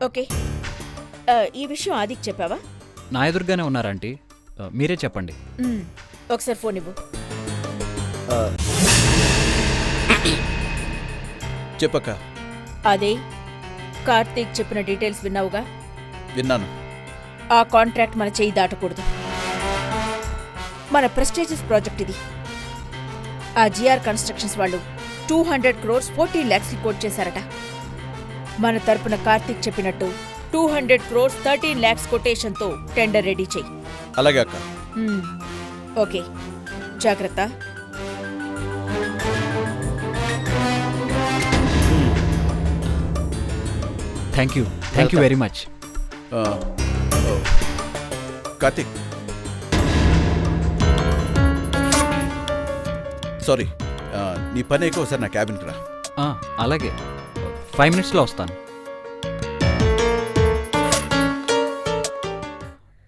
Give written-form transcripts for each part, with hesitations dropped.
Okay. ఈ విషయం ఆదికి చెప్పావా? నా ఎదురుగానే ఉన్నారంటీ, మీరే చెప్పండి. ఒకసారి ఫోన్ ఇవ్వు. చెప్పక్క. అదే కార్తీక్ చెప్పిన డీటెయిల్స్ విన్నావుగా? విన్నాను. ఆ కాంట్రాక్ట్ మన చేయి దాటకూడదు. మన ప్రెస్టీజియస్ ప్రాజెక్ట్ ఇది. ఆ జిఆర్ కన్స్ట్రక్షన్స్ వాళ్ళు 200 crores 14 lakhs కోట్ చేశారట. మన తరపున కార్తీక్ చెప్పినట్టు 200 crores 13 lakhs కొటేషన్తో టెండర్ రెడీ చెయ్యి. అలాగే అక్క. ఓకే, జాగ్రత్త. Thank you very much. Karthik, sorry, నీ పని ఎక్కువ సార్. నా క్యాబిన్కి రా. అలాగే, 5 minutesలో వస్తాను.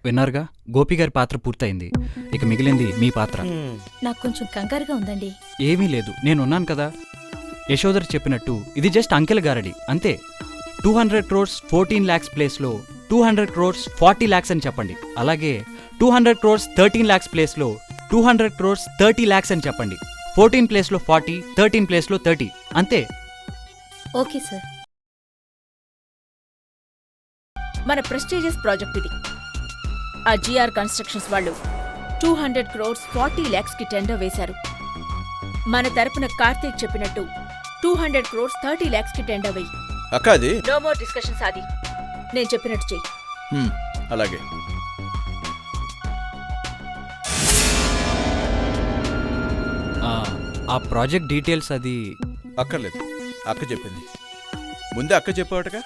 విన్నారుగా, గోపి గారి పాత్ర పూర్తయింది. ఇక మిగిలింది మీ పాత్ర. నాకు కొంచెం కంగారుగా ఉందండి. ఏమీ లేదు, నేనున్నాను కదా. యశోదర్ చెప్పినట్టు ఇది జస్ట్ అంకెల గారడి అంతే. 200 crores 14 lakhs ప్లేస్లో 200 crores 40 lakhs అని చెప్పండి. అలాగే 200 crores 13 lakhs ప్లేస్లో 200 crores 30 lakhs అని చెప్పండి. 14 ప్లేస్లో 40, 13 ప్లేస్లో 30 అంతే. Okay sir. మన ప్రెస్టీజియస్ ప్రాజెక్ట్ ఇది. ఆ జిఆర్ కన్స్ట్రక్షన్స్ వాళ్ళు 200 crores 40 lakhs కి టెండర్ వేశారు. మన తరపున కార్తీక్ చెప్పినట్టు 200 crores 30 lakhs కి టెండర్ వేయి. అక్క, అది నో మోర్ డిస్కషన్స్ ఆది. నేను చెప్పినట్టు చెయ్యి. అలాగే. ఆ ప్రాజెక్ట్ డీటెయిల్స్ అది అక్కర్లేదు, అక్క చెప్పింది. ముందే అక్క చెప్పావటగా.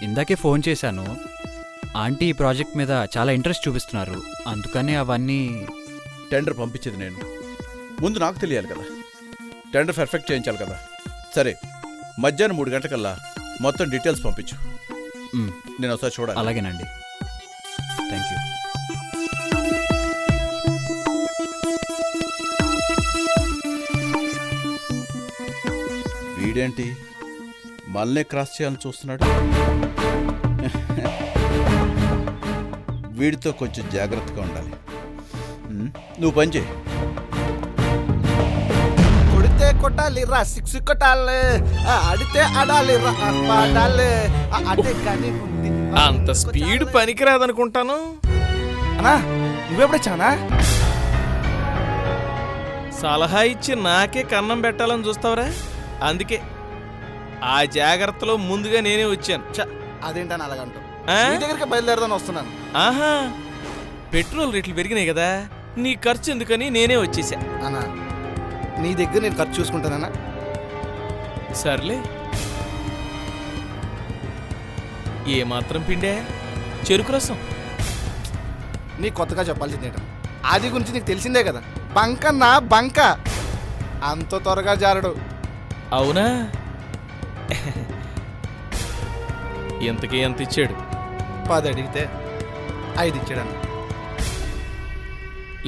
ఇందాకే ఫోన్ చేశాను. ఆంటీ ఈ ప్రాజెక్ట్ మీద చాలా ఇంట్రెస్ట్ చూపిస్తున్నారు, అందుకనే అవన్నీ. టెండర్ పంపించేది నేను. ముందు నాకు తెలియాలి కదా, టెండర్ పర్ఫెక్ట్ చేయించాలి కదా. సరే, మధ్యాహ్నం 3 గంటలకల్లా మొత్తం డీటెయిల్స్ పంపించు. నేను ఒకసారి చూడాలి. అలాగేనండి. Thank you. వీడేంటి మళ్ళీ క్రాస్ చేయాలని చూస్తున్నాడు? వీడితో కొంచెం జాగ్రత్తగా ఉండాలి. నువ్వు పని చేయి. కొడితే కొట్టాలి రా, 6 కొట్టాలి, ఆడితే ఆడాలి రా, ఆడాలి. అదే కానీ అంత స్పీడ్ పనికిరాదనుకుంటాను. అన్నా నువ్వెప్పుడొచ్చానా? సలహా ఇచ్చి నాకే కన్నం పెట్టాలని చూస్తావరా? అందుకే ఆ జాగ్రత్తలో ముందుగా నేనే వచ్చాను. అదేంటని అలాగంటావు? నీ దగ్గరికి బయలుదేరదాని వస్తున్నాను. ఆహా, పెట్రోల్ రేట్లు పెరిగినాయి కదా, నీ ఖర్చు ఎందుకని నేనే వచ్చేసా. అన్నా నీ దగ్గర నేను ఖర్చు చూసుకుంటానన్నా. సర్లే, ఏమాత్రం పిండే? చెరుకు రసం. నీ కొత్తగా చెప్పాల్సింది ఏంటన్నా, ఆది గురించి నీకు తెలిసిందే కదా. బంకన్నా బంక, అంత త్వరగా జారడు. అవునా? ఎంతకి ఎంత ఇచ్చాడు? 10 అడిగితే 5 ఇచ్చాడన్న.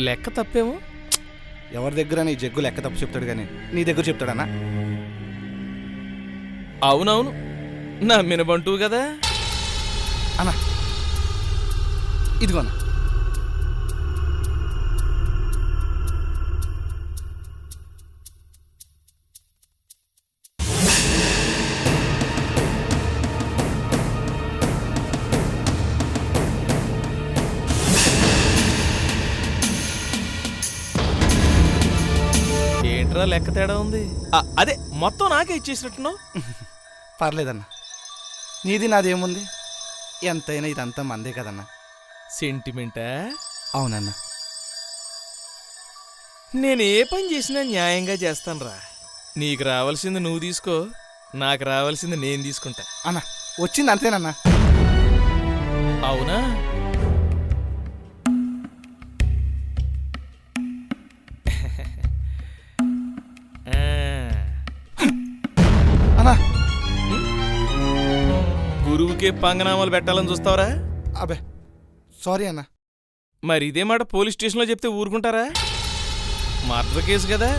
లెక్క తప్పేమో. ఎవరి దగ్గర నీ జగ్గు లెక్క తప్పు చెప్తాడు కానీ నీ దగ్గర చెప్తాడన్నా? అవునవును, నమ్మిన బంటువు కదా అన్నా. ఇదిగోనా. ఏంట్రా లెక్క తేడా ఉంది? అదే మొత్తం నాకే ఇచ్చేసినట్టున్నావు. పర్లేదన్నా, నీది నాదేముంది, ఎంతైనా ఇదంతా మందే కదన్నా. సెంటిమెంటా? అవునన్నా. నేను ఏ పని చేసినా న్యాయంగా చేస్తానురా. నీకు రావాల్సింది నువ్వు తీసుకో, నాకు రావాల్సింది నేను తీసుకుంటా. అన్నా వచ్చింది అంతేనన్నా. అవునా? అన్నా గురువుకే పంగనామాలు పెట్టాలని చూస్తావరా? అబే సారీ అన్నా. మరి ఇదే మాట పోలీస్ స్టేషన్లో చెప్తే ఊరుకుంటారా? మర్డర్ కేసు కదా,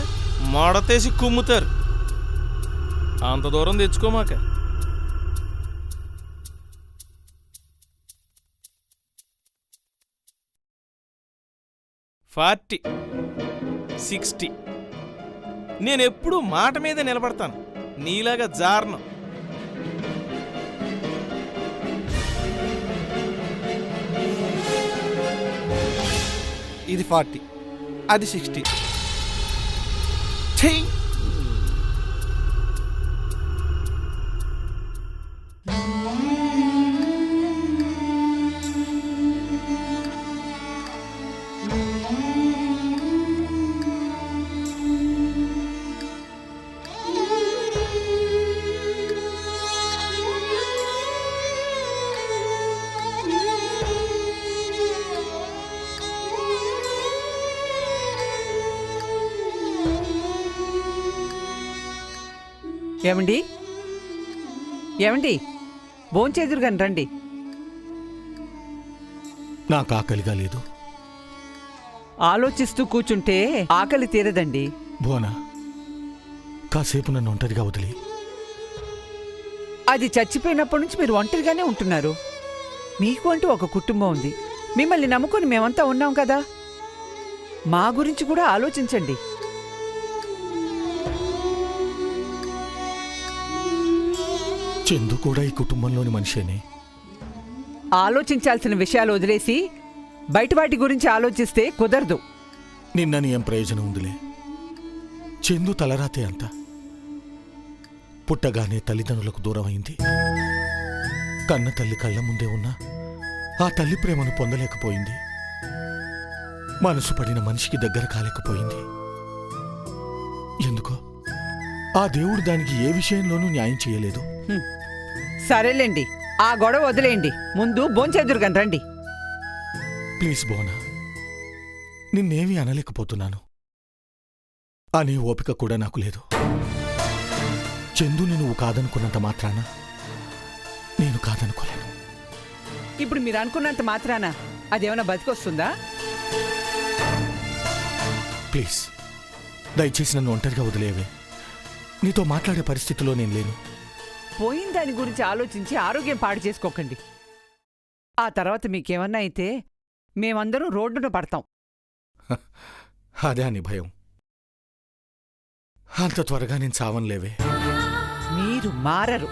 మడతేసి కుమ్ముతారు. అంత దూరం తెచ్చుకోమాక. 40, 60. నేనెప్పుడూ మాట మీద నిలబడతాను, నీలాగా జారను. ఇది 40, అది 60. చెయ్యి. ఏమండి ఏమండి భోంచేదురు గాని రండి. నాకు ఆకలిగా లేదు. ఆలోచిస్తూ కూర్చుంటే ఆకలి తీరదండి. భువనా, కాసేపు నన్ను ఒంటరిగా వదిలి. అది చచ్చిపోయినప్పటి నుంచి మీరు ఒంటరిగానే ఉంటున్నారు. మీకు అంటూ ఒక కుటుంబం ఉంది. మిమ్మల్ని నమ్ముకొని మేమంతా ఉన్నాం కదా. మా గురించి కూడా ఆలోచించండి. చందు కూడా ఈ కుటుంబంలోని మనిషేనే. ఆలోచించాల్సిన విషయాలు వదిలేసి బయట వాటి గురించి ఆలోచిస్తే కుదరదు. నిన్నని ఏం ప్రయోజనం ఉందిలే. చందు తలరాతే అంత. పుట్టగానే తల్లిదండ్రులకు దూరమైంది. కన్న తల్లి కళ్ళ ముందే ఉన్నా ఆ తల్లి ప్రేమను పొందలేకపోయింది. మనసు పడిన మనిషికి దగ్గర కాలేకపోయింది. ఎందుకో ఆ దేవుడు దానికి ఏ విషయంలోనూ న్యాయం చేయలేదు. సరేలేండి, ఆ గొడవ వదిలేయండి. ముందు భోంచేదురు గాని రండి. ప్లీజ్ భువనా, నిన్నేమీ అనలేకపోతున్నాను. అనే ఓపిక కూడా నాకు లేదు. చందుని నువ్వు కాదనుకున్నంత మాత్రాన నేను కాదనుకోలేను. ఇప్పుడు మీరు అనుకున్నంత మాత్రాన అదేమైనా బతికొస్తుందా? ప్లీజ్ దయచేసి నన్ను ఒంటరిగా వదిలేవే. నీతో మాట్లాడే పరిస్థితిలో నేను లేను. పోయిన దాని గురించి ఆలోచించి ఆరోగ్యం పాడు చేసుకోకండి. ఆ తర్వాత మీకేమన్నా అయితే మేమందరం రోడ్డున పడతాం. అదే అని భయం. అంత త్వరగా నేను చావనులేవే. మీరు మారరు.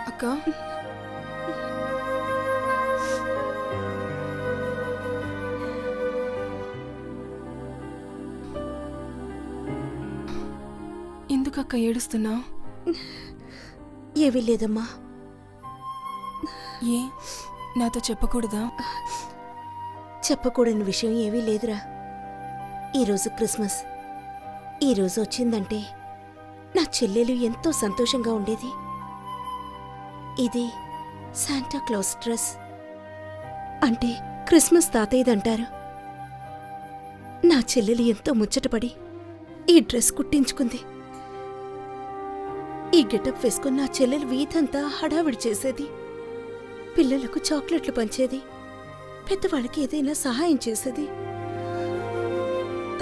అక్క, ఎందుకక్క ఏడుస్తున్నావు? ఏమీ లేదమ్మా. ఏ, నాతో చెప్పకూడదా? చెప్పకూడని విషయం ఏమీ లేదురా. ఈరోజు క్రిస్మస్. ఈరోజు వచ్చిందంటే నా చెల్లెలు ఎంతో సంతోషంగా ఉండేది. ఇది శాంటా క్లాస్ డ్రెస్. అంటే క్రిస్మస్ తాతయ్యదంటారు. నా చెల్లెలు ఎంతో ముచ్చటపడి ఈ డ్రెస్ కుట్టించుకుంది. ఈ గెటప్ వేసుకుని నా చెల్లెలు వీధంతా హడావిడి చేసేది. పిల్లలకు చాక్లెట్లు పంచేది. పెద్దవాళ్ళకి ఏదైనా సహాయం చేసేది.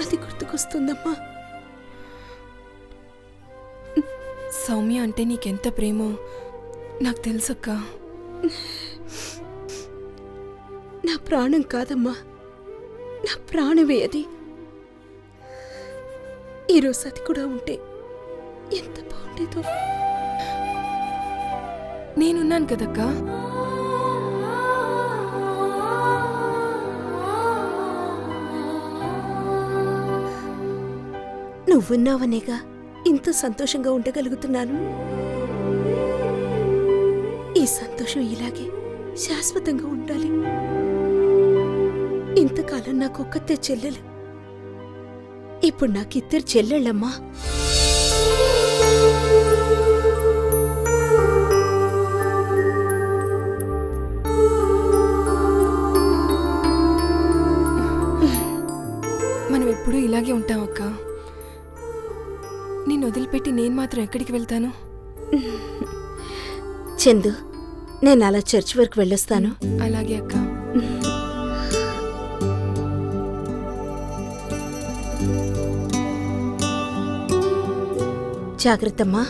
అది గుర్తుకొస్తుందమ్మా. సౌమ్య అంటే నీకెంత ప్రేమో నాకు తెలుసక్క. నా ప్రాణం కాదమ్మా, నా ప్రాణమే అది. ఈరోజు అది కూడా ఉంటే ఎంత బాగుండేదో. నేనున్నాను కదక్కా. నువ్వున్నావనేగా ఇంత సంతోషంగా ఉండగలుగుతున్నాను. ఈ సంతోషం ఇలాగే శాశ్వతంగా ఉండాలి. ఇంతకాలం నాకొక్కతే చెల్లెలు, ఇప్పుడు నాకిద్దరు చెల్లెళ్ళమ్మా. మనం ఎప్పుడూ ఇలాగే ఉంటాం అక్క. నిన్ను వదిలిపెట్టి నేను మాత్రం ఎక్కడికి వెళ్తాను? చందు, నేను అలా చర్చ్ వరకు వెళ్ళొస్తాను. అలాగే అక్క. జాగ్రత్తమ్మా.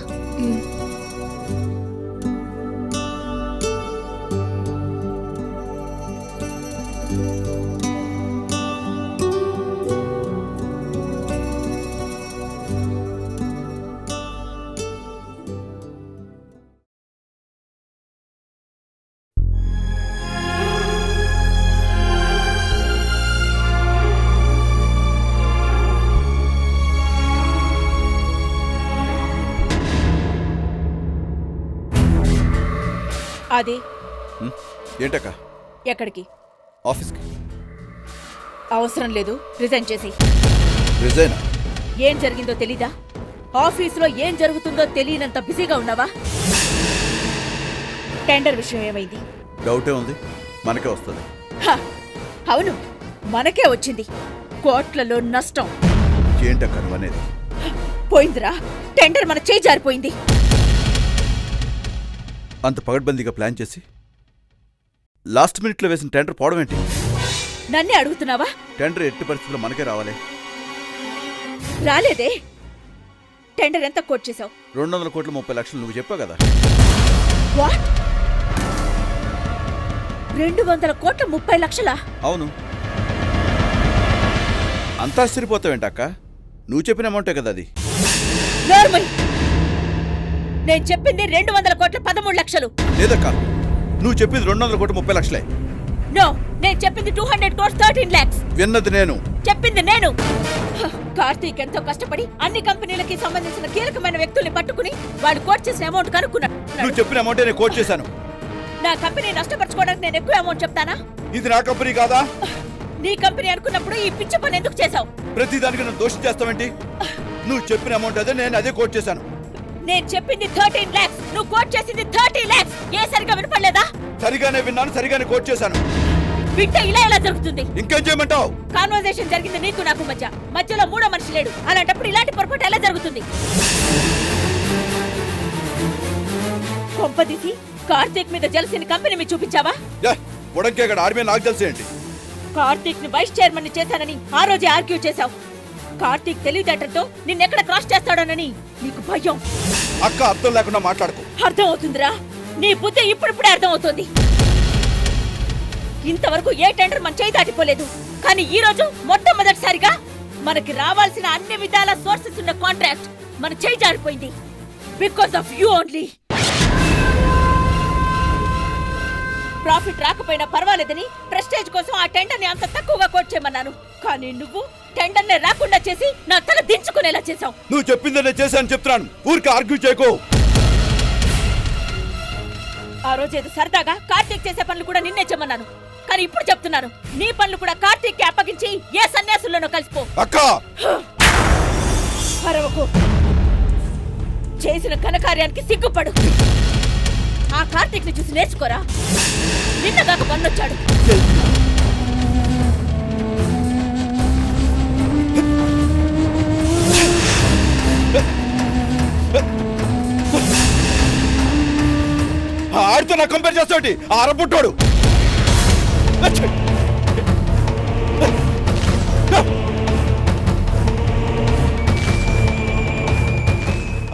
అది ఏంటక్క? ఎక్కడికి? ఆఫీస్కి. అవసరం లేదు, రిజైన్ చేసి. రిజైన్? ఏం జరిగిందో తెలీదా? ఆఫీసులో ఏం జరుగుతుందో తెలియనంత బిజీగా ఉన్నావా? టెండర్ విషయం ఏమైంది? డౌటే ఉంది, మనకే వస్తుంది. హ, అవును, మనకే వచ్చింది. కోట్లలో నష్టం. ఏంటక్క నువ్వు అనేది? పోయిందిరా, టెండర్ మన చేయి జారిపోయింది. అంత పగడ్బందీగా ప్లాన్ చేసి లాస్ట్ మినిట్లో వేసిన టెండర్ పోవడం ఏంటి? నన్నే అడుగుతున్నావా? టెండర్ ఎట్టి పరిస్థితుల్లో మనకే రావాలి. రాలేదే. టెండర్ ఎంత కోట్ చేశావు? 200 కోట్లు 30 లక్షలు నువ్వు చెప్పావు కదా. వాట్? 200 కోట్ల 30 లక్షలా? అవును. అంతా ఆశ్చర్యపోతావేంటక్క? నువ్వు చెప్పిన అమౌంటే కదా అది. నోర్మై, నేను చెప్పింది 200 కోట్ల 13 లక్షలు. లేదక్క, నువ్వు చెప్పింది 200 కోట్లు 30 లక్షలే. నో, నేను చెప్పింది 200 crores 13 lakhs. విన్నది నేను, చెప్పింది నేను. కార్తీక్ ఎంతో కష్టపడి అన్ని కంపెనీలకి సంబంధించిన కీలకమైన వ్యక్తుల్ని పట్టుకుని వాళ్ళు కోట్ చేసిన అమౌంట్ కనుక్కున్నాడు. నువ్వు చెప్పిన అమౌంటే నేను కోట్ చేశాను. నా కంపెనీ నష్టపరచుకోవడానికి నేను ఎక్కువ అమౌంట్ చెప్తానా? ఇది నా కంపెనీ కాదా? నీ కంపెనీ అనుకున్నప్పుడు ఈ పిచ్చి పని ఎందుకు చేశావు? ప్రతిదానికి నన్ను దోషం చేస్తావేంటి? నువ్వు చెప్పిన అమౌంట్ అదే, నేను అదే కోట్ చేశాను. నేను చెప్పింది 13 lakhs, నువ్వు కోట్ చేసింది 30 lakhs. ఏ సరిగా వినపడలేదా? సరిగానే విన్నాను, సరిగానే కోట్ చేశాను. వింటే ఇలా ఎలా జరుగుతుంది? ఇంకేం చేయమంటావు? కాన్వర్సేషన్ జరిగింది నీకు నాకు మధ్యలో మూడో మనిషి లేడు. అలాంటప్పుడు ఇలాంటి పొరపాటు ఎలా జరుగుతుంది? కొంపదీసి కార్తీక్ మీద జలసిని కంపెనీ మీద చూపించావా? ఉడంకే ఆర్మీ నాకు తెలిసేయండి. కార్తీక్ ని వైస్ చైర్మన్ ని చేశానని ఆ రోజే ఆర్గ్యూ చేశావు. కార్తీక్ తెలివితేటలతో నిన్నెక్కడ క్రాస్ చేస్తాడోనని నీకు భయం. అక్క, అర్థం లేకుండా మాట్లాడుకో. అర్థం అవుతుందిరా, నీ బుద్ధి ఇప్పుడిప్పుడే అర్థం అవుతుంది. ఇంతవరకు ఏ టెండర్ మన చేయి దాటిపోలేదు, కానీ ఈ రోజు మొట్టమొదటిసారిగా మనకి రావాల్సిన అన్ని విధాల సోర్సెస్ ఉన్న కాంట్రాక్ట్ మన చేయి జారిపోయింది. Because of you only. Profit రాకపోయినా పర్వాలేదని ప్రెస్టేజ్ కోసం ఆ టెండర్ ని అంత తక్కువగా కోట్ చేయమన్నాను. కానీ నువ్వు టెండర్ ని రాకుండా చేసి నా తల దించుకునేలా చేశావు. నువ్వు చెప్పిందే నేను చేశాను చెప్తున్నాను, ఊరికి ఆర్గ్యూ చేయకు. ఆ రోజు ఏదో సరదాగా కార్తీక్ చేసే పనులు కూడా నిన్నే చెమ్మన్నాను, కానీ ఇప్పుడు చెప్తున్నాను, నీ పనులు కూడా కార్తీక్ కి అప్పగించి ఏ సన్యాసుల్లోనో కలిసిపో. అక్క, అరవకు. చేసిన ఘనకార్యానికి సిగ్గుపడు. ఆ కార్తీక్ ని చూసి నేర్చుకోరా. నిన్నగాక పన్నొచ్చాడు. ఆడితో నా కంపేర్ చేస్తాడు ఆ అరపుట్టాడు.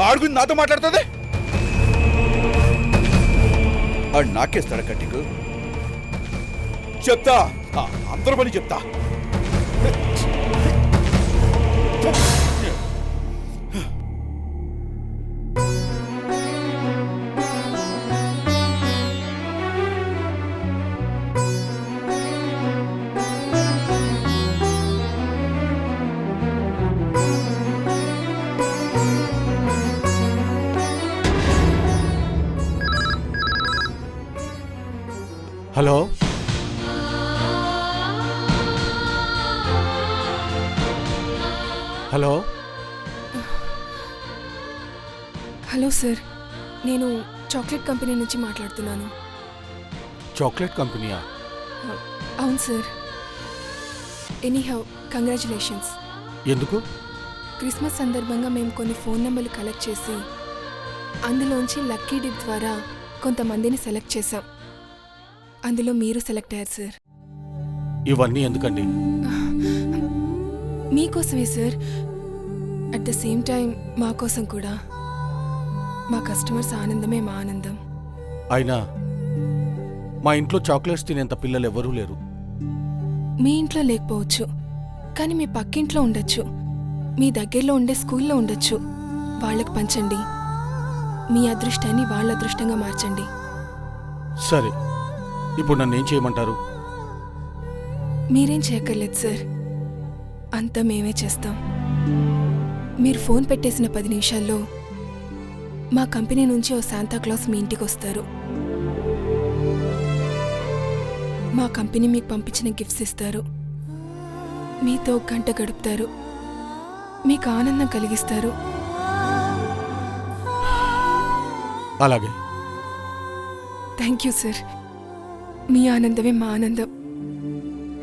ఆడుకుని నాతో మాట్లాడుతుంది. ఆడు నాకేస్తాడా కట్టింగ్? చెప్తా, అందరూ పని చెప్తా. హలో, హలో, హలో సార్, నేను చాక్లెట్ కంపెనీ నుంచి మాట్లాడుతున్నాను. చాక్లెట్ కంపెనీయా? అవును సార్. Anyhow congratulations. ఎందుకు? క్రిస్మస్ సందర్భంగా మేము కొన్ని ఫోన్ నెంబర్లు కలెక్ట్ చేసి అందులోంచి లక్కీ డిప్ ద్వారా కొంతమందిని సెలెక్ట్ చేశాం. అందులో మీరు సెలెక్ట్ అయ్యారు సార్. ఇవన్నీ ఎందుకండి? మీకోసమే sir, at the same time మా కోసం కూడా. మా కస్టమర్స్ ఆనందమే మా ఆనందం. అయినా మా ఇంట్లో చాక్లెట్స్ తినేంత పిల్లలు ఎవరూ లేరు. మీ ఇంట్లో లేకపోవచ్చు, కానీ మీ పక్కింట్లో ఉండొచ్చు, మీ దగ్గరలో ఉండే స్కూల్లో ఉండొచ్చు. వాళ్ళకి పంచండి. మీ అదృష్టాన్ని వాళ్ళ అదృష్టంగా మార్చండి. సరే, ఇప్పుడు నన్ను ఏం చేయమంటారు? మీరేం చేయక్కర్లేదు సార్, అంతా మేమే చేస్తాం. మీరు ఫోన్ పెట్టేసిన 10 నిమిషాల్లో మా కంపెనీ నుంచి ఓ శాంతాక్లాస్ మీ ఇంటికి వస్తారు. మా కంపెనీ మీకు పంపించిన గిఫ్ట్స్ ఇస్తారు. మీతో 1 గంట గడుపుతారు. మీకు ఆనందం కలిగిస్తారు. అలాగే. Thank you sir. మీ ఆనందమే మా ఆనందం.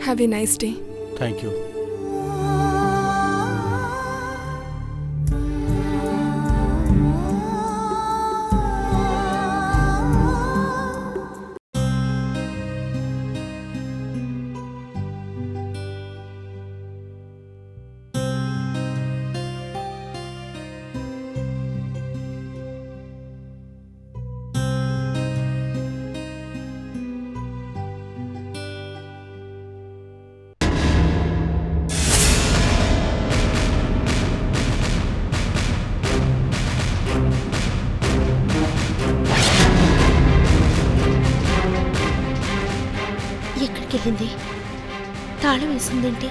Have a nice day. Thank you. వెళ్ళింది? తాళం వేసిందేంటి?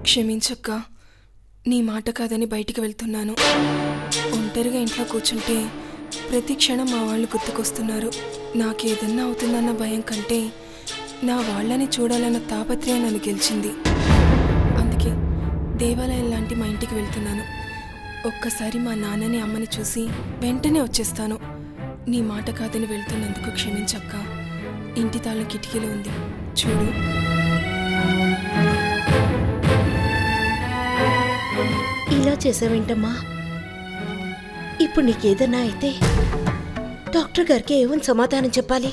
క్షమించక్క, నీ మాట కాదని బయటికి వెళ్తున్నాను. ఒంటరిగా ఇంట్లో కూర్చుంటే ప్రతి క్షణం మా వాళ్ళు గుర్తుకొస్తున్నారు. నాకేదన్నా అవుతుందన్న భయం కంటే నా వాళ్ళని చూడాలన్న తాపత్రయం నన్ను గెలిచింది. అందుకే దేవాలయం లాంటి మా ఇంటికి వెళ్తున్నాను. ఒక్కసారి మా నాన్నని అమ్మని చూసి వెంటనే వచ్చేస్తాను. నీ మాట కాదని వెళ్తున్నందుకు క్షమించక్క. ఇంటి తాళం కిటికీలో ఉంది, చూడు. ఇలా చేసావేంటమ్మా? ఇప్పుడు నీకేదన్నా అయితే డాక్టర్ గారికి ఏమని సమాధానం చెప్పాలి?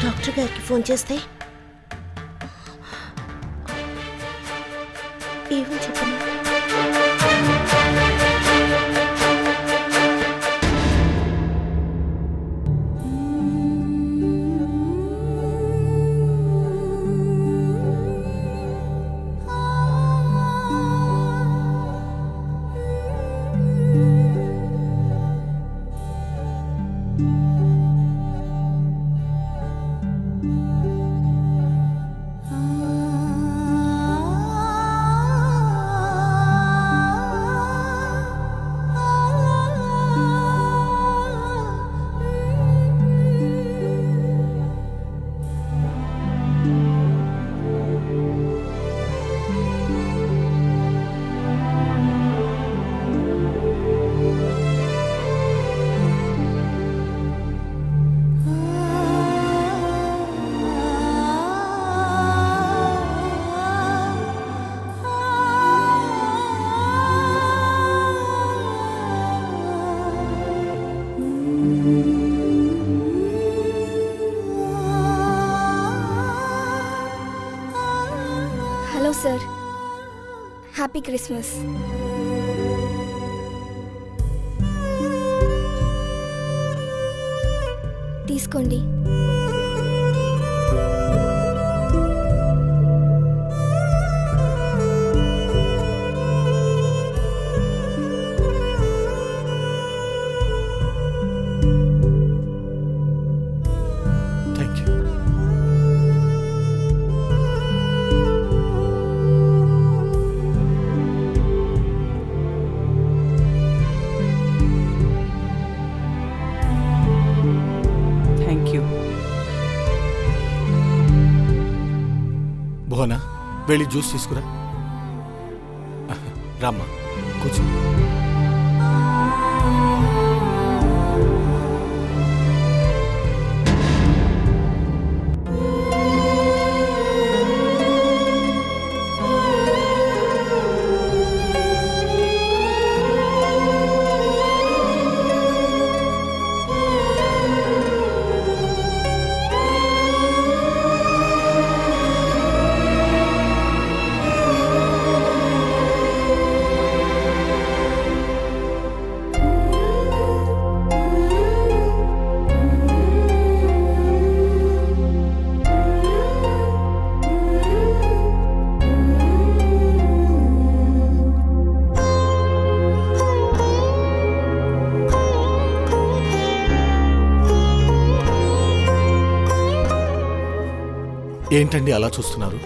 డాక్టర్ గారికి ఫోన్ చేస్తే ఏమని చెప్పను? Happy Christmas. తీసుకోండి. Thank you. Thank you. Bhuvana, వెళ్ళి జ్యూస్ తీసుకురా. రామ్మా, కూర్చో. ఏంటండి అలా చూస్తున్నారు?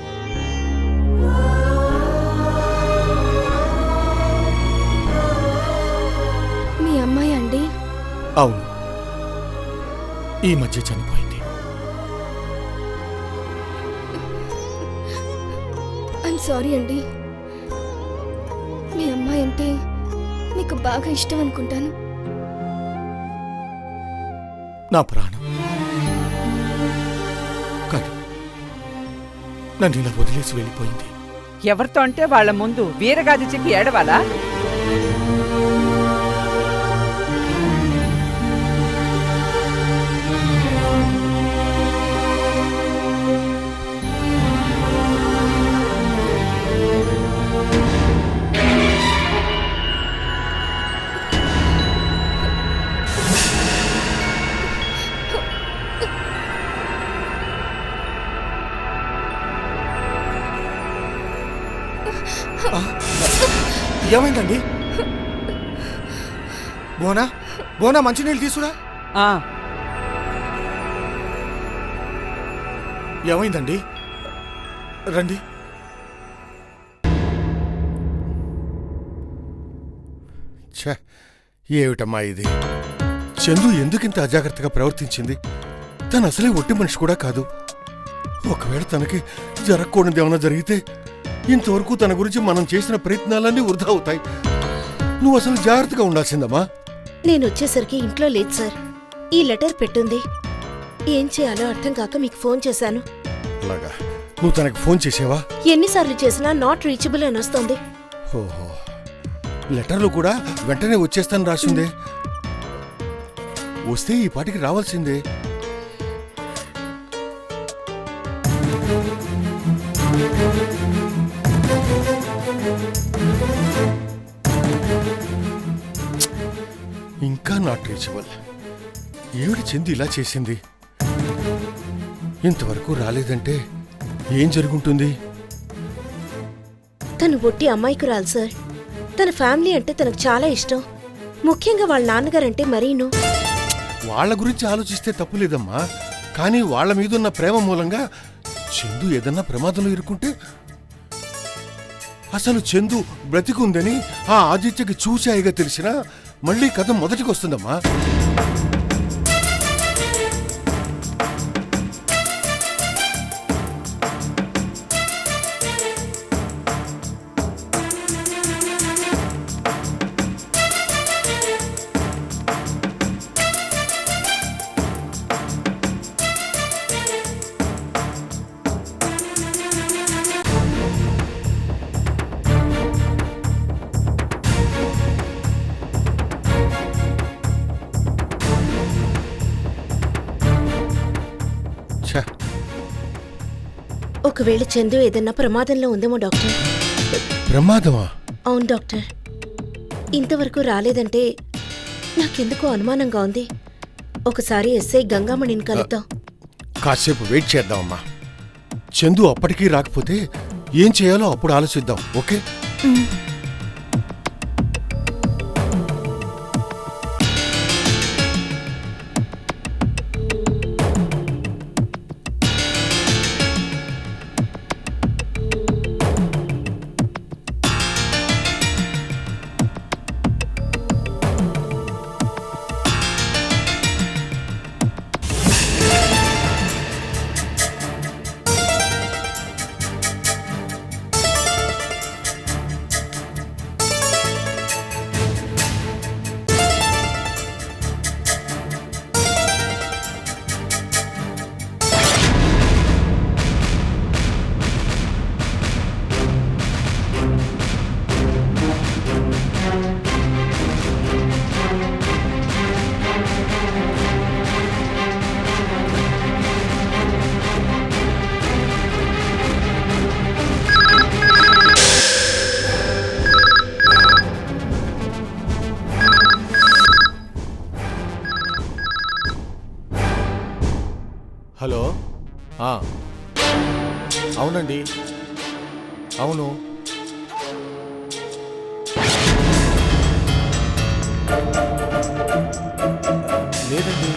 మీ అమ్మాయి అండి? అవును, ఈ మధ్య చనిపోయింది. ఐమ్ సారీ అండి. మీ అమ్మాయి అంటే మీకు బాగా ఇష్టం అనుకుంటాను. నా ప్రాణం. కానీ నన్ను ఇలా వదిలేసి వెళ్ళిపోయింది. ఎవరితో అంటే వాళ్ళ ముందు వీరగాది చెప్పి ఏడవాలా? ఏమైందండి? బోనా, బోనా, మంచినీళ్ళు తీసుకురా. ఆ, ఏమైందండి? రండి. ఛ, ఏమిటమ్మా ఇది? చందు ఎందుకింత అజాగ్రత్తగా ప్రవర్తించింది? తను అసలే ఒట్టి మనిషి కూడా కాదు. ఒకవేళ తనకి జరగకూడదు ఏమైనా జరిగితే ఇంతవరకు తన గురించి మనం చేసిన ప్రయత్నాలన్నీ వృధా అవుతాయి. నువ్వు అసలు జాగ్రత్తగా ఉండాల్సిందమ్మా. నేను వచ్చేసరికి ఇంట్లో లేదు సార్. ఈ లెటర్ పెట్టుంది. ఏం చేయాలో అర్థం కాక మీకు ఫోన్ చేశాను. అలాగా, నువ్వు తనకు ఫోన్ చేసావా? ఎన్నిసార్లు చేసినా నాట్ రీచబుల్ అని వస్తోంది. ఓహో, లెటర్లు కూడా వెంటనే వచ్చేస్తాను రాసిందే. వస్తే ఈ పాటికి రావాల్సిందే. ఇంకా నాట్ రీచబుల్. ఏమిటి చందు ఇలా చేసింది? ఇంతవరకు రాలేదంటే ఏం జరుగుంటుంది? తను ఒట్టి అమ్మాయికురాలు సార్. తన ఫ్యామిలీ అంటే తనకు చాలా ఇష్టం. ముఖ్యంగా వాళ్ళ నాన్నగారంటే మరీను. వాళ్ళ గురించి ఆలోచిస్తే తప్పులేదమ్మా. కానీ వాళ్ళ మీదున్న ప్రేమ మూలంగా చందు ఏదన్నా ప్రమాదంలో ఇరుక్కుంటే? అసలు చందు బ్రతికుందని ఆ ఆదిత్యకి చూచాయిగా తెలిసినా మళ్ళీ కథ మొదటికి వస్తుందమ్మా. ఒకవేళ చందు ఏదన్నా ప్రమాదంలో ఉందేమో డాక్టర్. ప్రమాదమా? అవును డాక్టర్. ఇంతవరకు రాలేదంటే నాకెందుకో అనుమానంగా ఉంది. ఒకసారి ఎస్ఐ గంగామణిని కలుద్దాం. కాసేపు వెయిట్ చేద్దామమ్మా. చందు అప్పటికీ రాకపోతే ఏం చేయాలో అప్పుడు ఆలోచిద్దాం. ఓకే? హలో. అవునండి, అవును. లేదండి.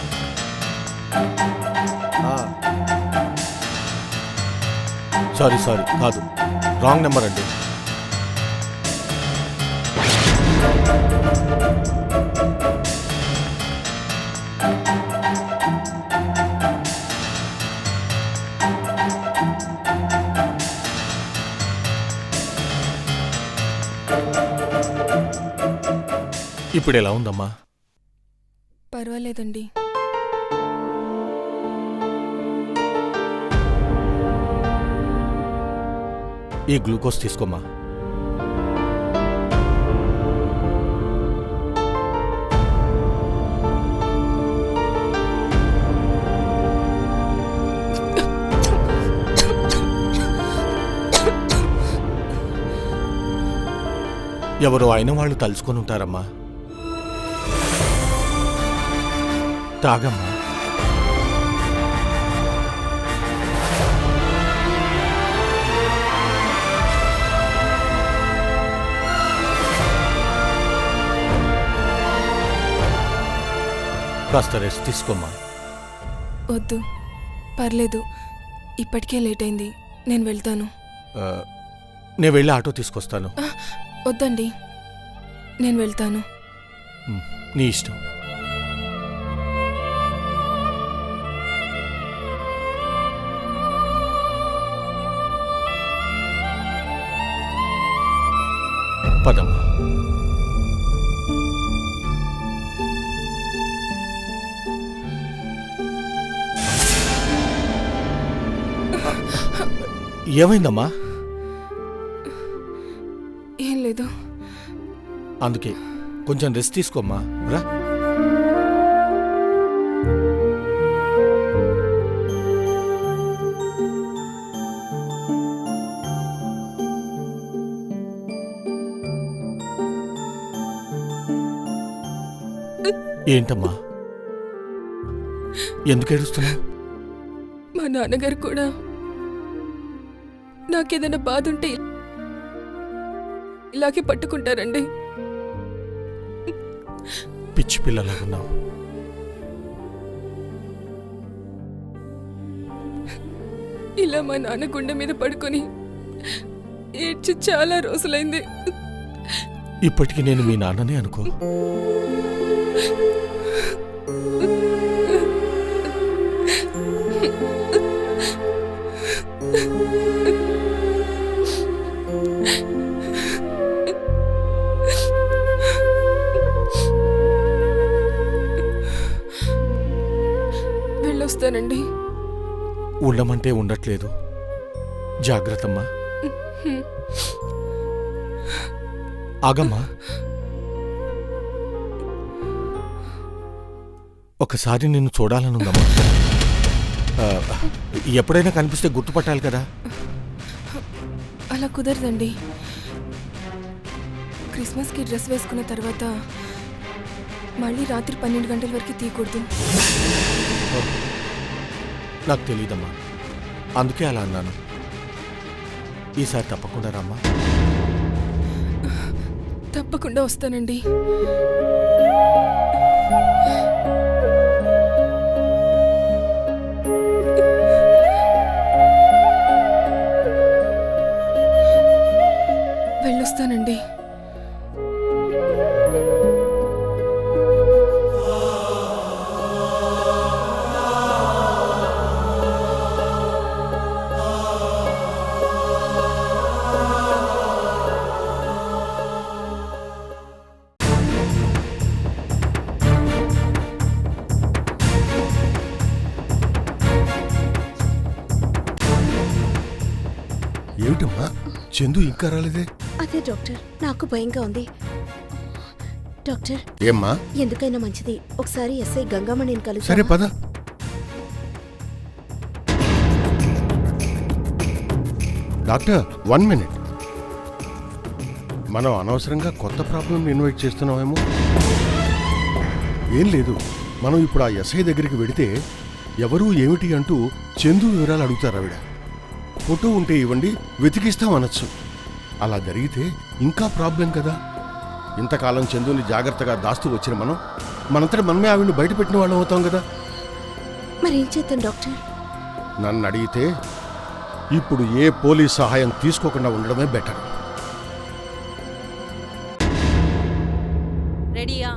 సారీ కాదు, రాంగ్ నెంబర్ అండి. ఇప్పుడు ఎలా ఉందమ్మా? పర్వాలేదండి. ఈ గ్లూకోజ్ తీసుకోమ్మా. ఎవరో అయిన వాళ్ళు తలుచుకొని ఉంటారమ్మా. తాగమ్మా. కాస్త రెస్ట్ తీసుకోమ్మా. వద్దు, పర్లేదు. ఇప్పటికే లేట్ అయింది, నేను వెళ్తాను. నేను వెళ్ళి ఆటో తీసుకొస్తాను. వద్దండి, నేను వెళ్తాను. నీ ఇష్టం. పదమ్మా. ఏమైందమ్మా? ఏం లేదు. అందుకే కొంచెం రెస్ట్ తీసుకోమ్మా. రా. ఏంటమ్మా, ఎందుకు ఏడుస్తున్నావు? మా నాన్నగారు కూడా నాకేదైనా బాధ ఉంటే ఇలాగే పట్టుకుంటారండి. పిచ్చి పిల్లలాగున్నావు. ఇలా మా నాన్న గుండె మీద పడుకొని ఏడ్చి చాలా రోజులైంది. ఇప్పటికి నేను మీ నాన్ననే అనుకో. వెళ్ళొస్తానండి. ఉండమంటే ఉండట్లేదు. జాగ్రత్తమ్మా. ఆగమ్మా. ఒకసారి నిన్ను చూడాలనుందమ్మా. ఎప్పుడైనా కనిపిస్తే గుర్తుపట్టాలి కదా. అలా కుదరదండి. క్రిస్మస్కి డ్రెస్ వేసుకున్న తర్వాత మళ్ళీ రాత్రి 12 గంటల వరకు తీయకూడదు. నాకు తెలియదమ్మా, అందుకే అలా అన్నాను. ఈసారి తప్పకుండా రమ్మా. తప్పకుండా వస్తానండి. వెళ్ళొస్తానండి. ఏమిటమ్మా చందు ఇంకా రాలేదే? అదే డాక్టర్, నాకు భయంగా ఉంది. డాక్టర్, ఏమ్మా? ఎందుకైనా మంచిది ఒకసారి ఎస్ఐ గంగామణిని కలుసు. సరే పద. Doctor 1 minute. మనం అనవసరంగా కొత్త ప్రాబ్లం ఇన్వైట్ చేస్తున్నామేమో. ఏం లేదు, మనం ఇప్పుడు ఆ ఎస్ఐ దగ్గరికి వెడితే ఎవరు ఏమిటి అంటూ చందు వివరాలు అడుగుతారు. ఆవిడ ఫోటో ఉంటే ఇవ్వండి వెతికిస్తామనొచ్చు. అలా జరిగితే ఇంకా ప్రాబ్లం కదా. ఇంతకాలం చందుని జాగ్రత్తగా దాస్తూ వచ్చిన మనం మనంతట మనమే ఆవిడని బయట పెట్టిన వాళ్ళం అవుతాం కదా. మరేం చేద్దాం డాక్టర్? నన్ను అడిగితే ఇప్పుడు ఏ పోలీస్ సహాయం తీసుకోకుండా ఉండడమే బెటర్. రెడీయా?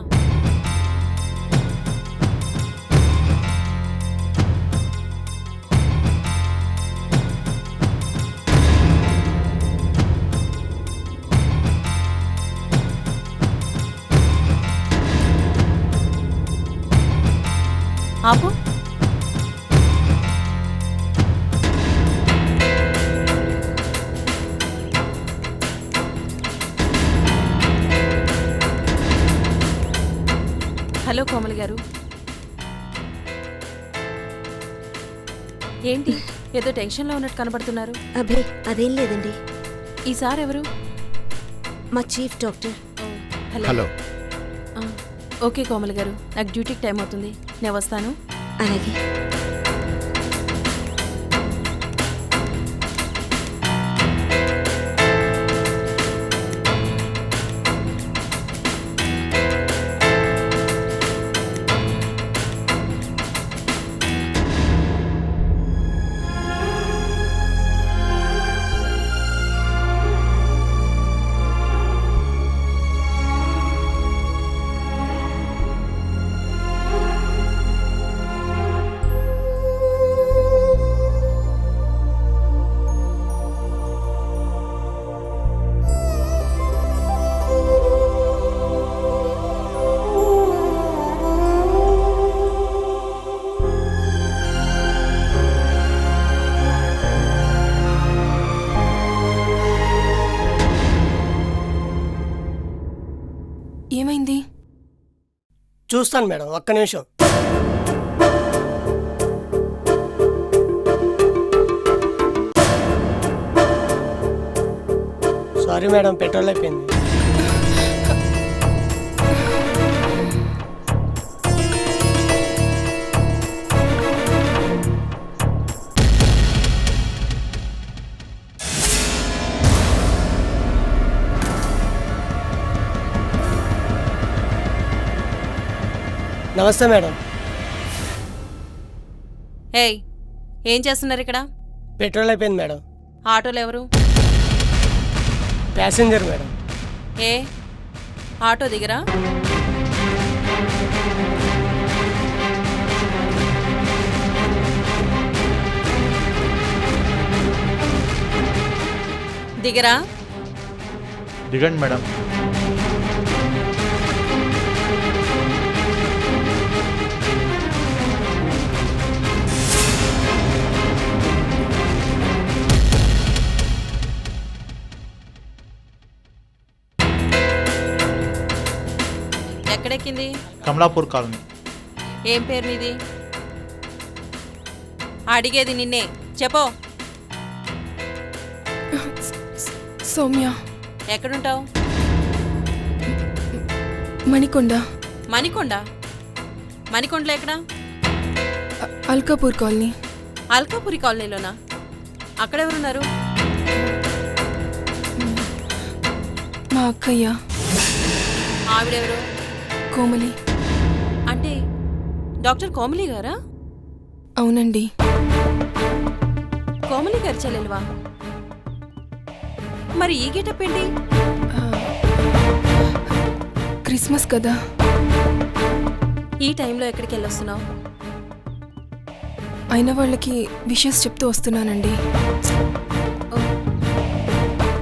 ఆపు. హలో కోమలి గారు, ఏంటి ఏదో టెన్షన్లో ఉన్నట్టు కనబడుతున్నారు? అభే అదేం లేదండి. ఈసారి ఎవరు? మా chief doctor. Hello. Okay Komali గారు, నాకు డ్యూటీకి టైం అవుతుంది, నేను వస్తాను. అలాగే. ఏమైంది? చూస్తాను మేడం, ఒక్క నిమిషం. సారీ మేడం, పెట్రోల్ అయిపోయింది. నమస్తే మేడం. ఏయ్, ఏం చేస్తున్నారు ఇక్కడ? పెట్రోల్ అయిపోయింది మేడం. ఆటోలో ఎవరు? Passenger madam. ఏ ఆటో దిగరా? దిగరా? దిగండి మేడం. ఎక్కడెక్కింది? కమలాపూర్ కాలనీ. ఏం పేరు నీది? అడిగేది నిన్నే, చెప్పో. సౌమ్య. ఎక్కడుంటావు? మణికొండ. మణికొండ? మణికొండలో ఎక్కడా? అల్కాపూర్ కాలనీ. అల్కాపురి కాలనీలోనా? అక్కడెవరున్నారు? మా అక్కయ్య. ఆవిడెవరు? కోమలి. అంటే డాక్టర్ కోమలి గారా? అవునండి. కోమలి గారి చెల్లెలువా? మరి ఈ గెటప్ ఏంటి? క్రిస్మస్ కదా. ఈ టైంలో ఎక్కడికి వెళ్ళొస్తున్నావు? అయిన వాళ్ళకి విషెస్ చెప్తూ వస్తున్నానండి.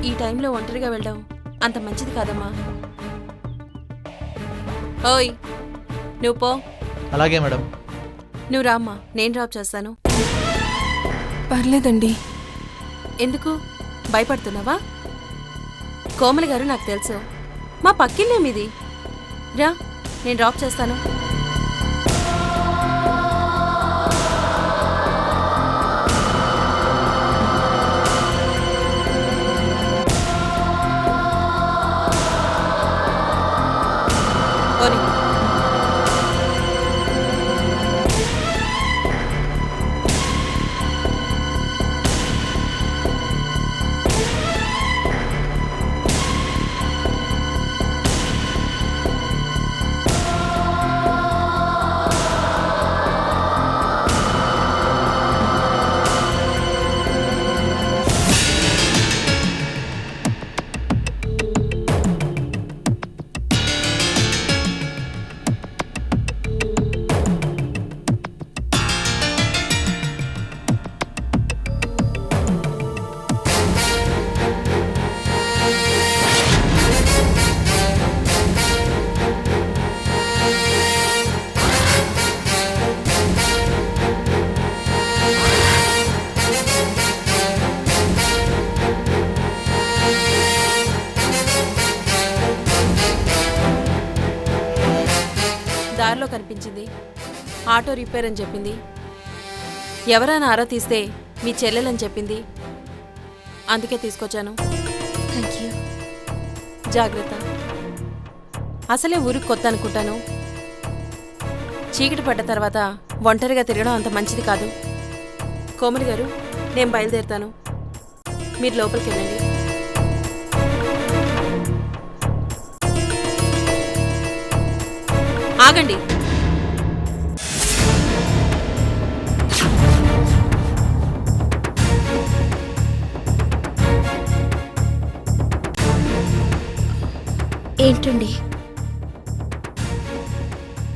ఈ టైంలో ఒంటరిగా వెళ్ళడం అంత మంచిది కాదమ్మా. ఓయ్ నువ్వు పో. అలాగే మేడం. నువ్వు రామ్మా, నేను డ్రాప్ చేస్తాను. పర్లేదండి. ఎందుకు భయపడుతున్నావా? కోమలి గారు నాకు తెలుసు, మా పక్కిల్లేమిది. రా, నేను డ్రాప్ చేస్తాను. దారిలో కనిపించింది, ఆటో రిపేర్ అని చెప్పింది. ఎవరైనా ఆరా తీస్తే మీ చెల్లెలని చెప్పింది, అందుకే తీసుకొచ్చాను. Thank you. జాగ్రత్త. అసలే ఊరికి కొత్త అనుకుంటాను. చీకటి పడ్డ తర్వాత ఒంటరిగా తిరగడం అంత మంచిది కాదు. కోమలి గారు, నేను బయలుదేరుతాను, మీరు లోపలికి వెళ్ళండి. ఆగండి. ఏంటండి?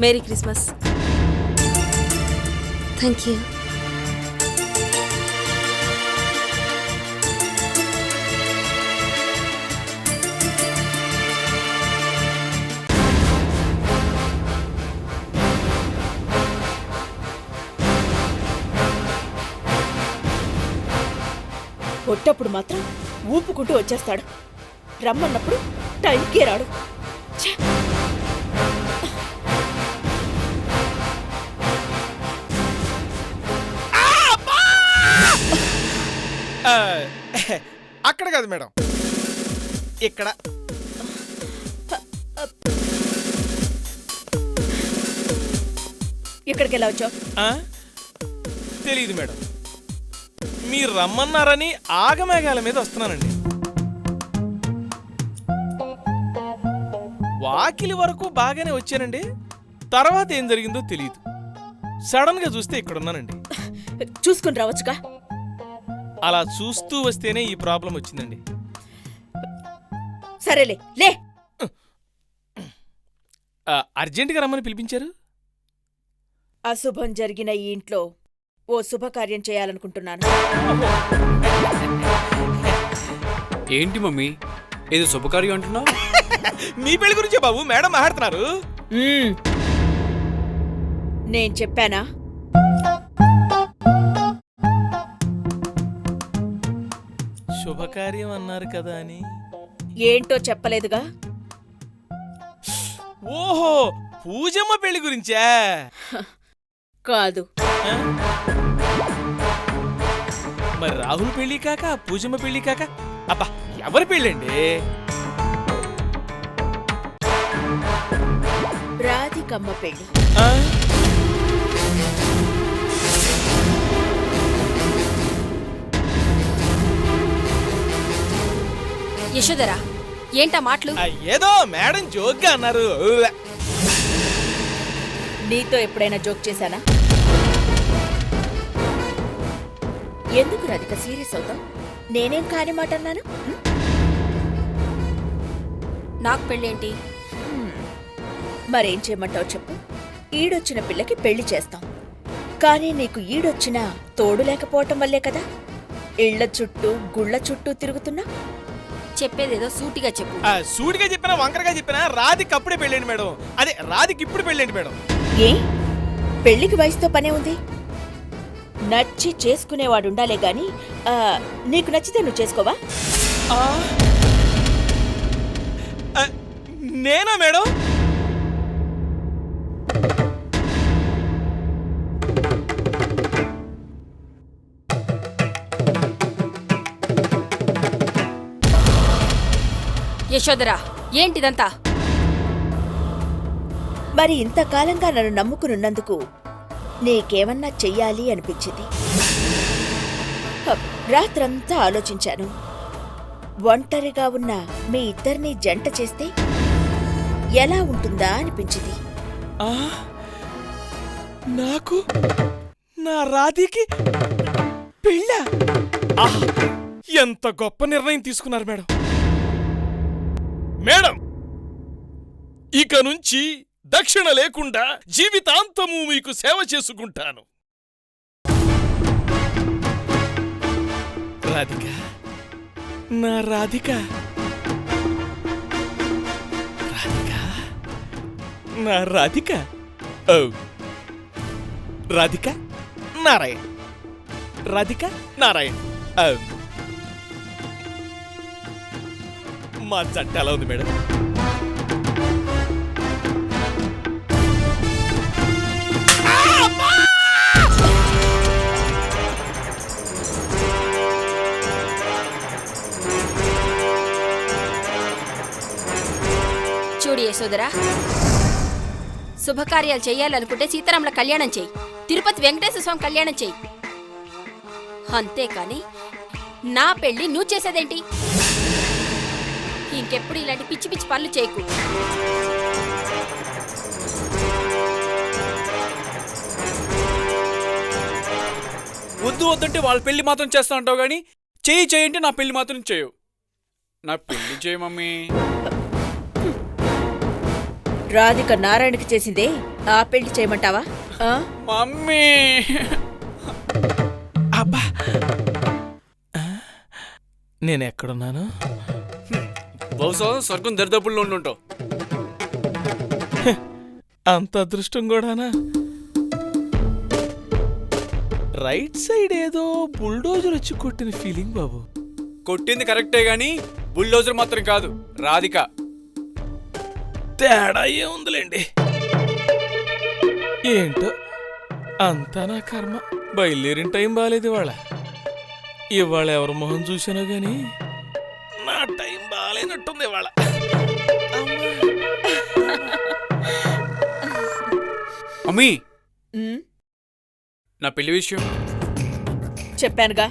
Merry Christmas. Thank you. కొట్టప్పుడు మాత్రం ఊపుకుంటూ వచ్చేస్తాడు, రమ్మన్నప్పుడు టైంకే రాడు. ఛే! అక్కడ కాదు మేడం, ఇక్కడ. ఇక్కడికి ఎలా వచ్చావు? తెలీదు మేడం, మీరు రమ్మన్నారని ఆగమేఘాల మీద వస్తున్నానండి. వాకిలి వరకు బాగానే వచ్చానండి, తర్వాత ఏం జరిగిందో తెలియదు. సడన్ గా చూస్తే ఇక్కడున్నానండి. చూసుకుని రావచ్చుగా. అలా చూస్తూ వస్తేనే ఈ ప్రాబ్లం వచ్చిందండి. సరేలే, లే. అర్జెంటుగా రమ్మని పిలిపించారు. అశుభం జరిగిన ఈ ఇంట్లో ఓ శుభకార్యం చేయాలనుకుంటున్నాను. ఏంటి మమ్మీ, ఏదో శుభకార్యం అంటున్నావు? మీ పెళ్లి గురించే బాబు, మేడం మాట్లాడుతున్నారు. నేను చెప్పానా? శుభకార్యం అన్నారు కదా అని. ఏంటో చెప్పలేదుగా. ఓహో, పూజమ్మ పెళ్లి గురించా? కాదు. మరి రాహుల్ పెళ్లి కాక పూజమ్మ పెళ్లి కాక, అబ్బా ఎవరి పెళ్ళండి? రాధికమ్మ పెళ్లి. యశోదరా, ఏంటా మాటలు? ఏదో మేడం జోక్గా అన్నారు. నీతో ఎప్పుడైనా జోక్ చేశానా? ఎందుకు రాధిక సీరియస్ అవుతావు? నేనేం కాని మాట అన్నాను? నాకు పెళ్ళేంటి? మరేం చేయమంటావు చెప్పు. ఈడొచ్చిన పిల్లకి పెళ్లి చేస్తాం. కానీ నీకు ఈడొచ్చిన తోడు లేకపోవటం వల్లే కదా ఇళ్ల చుట్టూ గుళ్ళ చుట్టూ తిరుగుతున్నా. చెప్పేదేదో సూటిగా చెప్పు. సూటిగా చెప్పినా వంకరగా చెప్పినా రాధికి అప్పుడే పెళ్ళండి మేడం. అదే రాధికి ఇప్పుడు పెళ్ళండి మేడం. ఏ పెళ్లికి వయసుతో పనే ఉంది? నచ్చి చేసుకునేవాడుండాలే గాని నీకు నచ్చితే నువ్వు చేసుకోవా? నేనా మేడం? యశోదరా, ఏంటిదంతా? మరి ఇంతకాలంగా నన్ను నమ్ముకునున్నందుకు నీకేమన్నా చెయ్యాలి అనిపించింది. రాత్రంతా ఆలోచించాను. ఒంటరిగా ఉన్న మీ ఇద్దరిని జంట చేస్తే ఎలా ఉంటుందా అనిపించింది. నాకు నా రాధికి పెళ్ళా? ఎంత గొప్ప నిర్ణయం తీసుకున్నారు మేడం. మేడం, ఇక నుంచి దక్షిణ లేకుండా జీవితాంతము మీకు సేవ చేసుకుంటాను. రాధిక, నా రాధిక, రాధిక, నా రాధిక, ఓ రాధిక నారాయణ్, రాధిక నారాయణ్. మా జంట ఎలా ఉంది మేడం? చూడు యశోదరా, శుభకార్యాలు చెయ్యాలనుకుంటే సీతారాముల కళ్యాణం చెయ్యి, తిరుపతి వెంకటేశ్వర స్వామి కళ్యాణం చెయ్యి. అంతేకాని నా పెళ్లి నువ్వు చేసేదేంటి? ఇంకెప్పుడు ఇలాంటి పిచ్చి పిచ్చి పనులు చేయకు. వద్దు వద్దంటే వాళ్ళ పెళ్లి మాత్రం చేస్తా అంటావు కానీ చేయంటే నా పెళ్లి మాత్రం చేయవు. నా పెళ్లి చేయ మమ్మీ. రాధిక నారాయణకి చేసిందే ఆ పెళ్లి చేయమంటావా? మమ్మీ అబ్బా, నేనెక్కడున్నాను? బహుశా స్వర్గం దరిదాపుల్లో ఉండుంటావు. అంత అదృష్టం కూడానా? రైట్ సైడ్ ఏదో బుల్డోజర్ వచ్చి కొట్టిన ఫీలింగ్ బాబు. కొట్టింది కరెక్టే గాని బుల్డోజర్ మాత్రం కాదు, రాధిక. తేడా ఏముందిలేండి. ఏంటో అంతా నా కర్మ. బయలుదేరిన టైం బాగాలేదు ఇవాళ. ఇవాళ ఎవరి మొహం చూసానో గాని నా టైం బాగాలేనట్టుంది ఇవాళ. మమ్మీ, నా పెళ్లి విషయం చెప్పానుగా.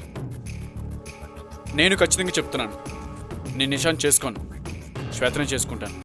నేను ఖచ్చితంగా చెప్తున్నాను. నేను నిషాన్ చేసుకోను, శ్వేతనే చేసుకుంటాను.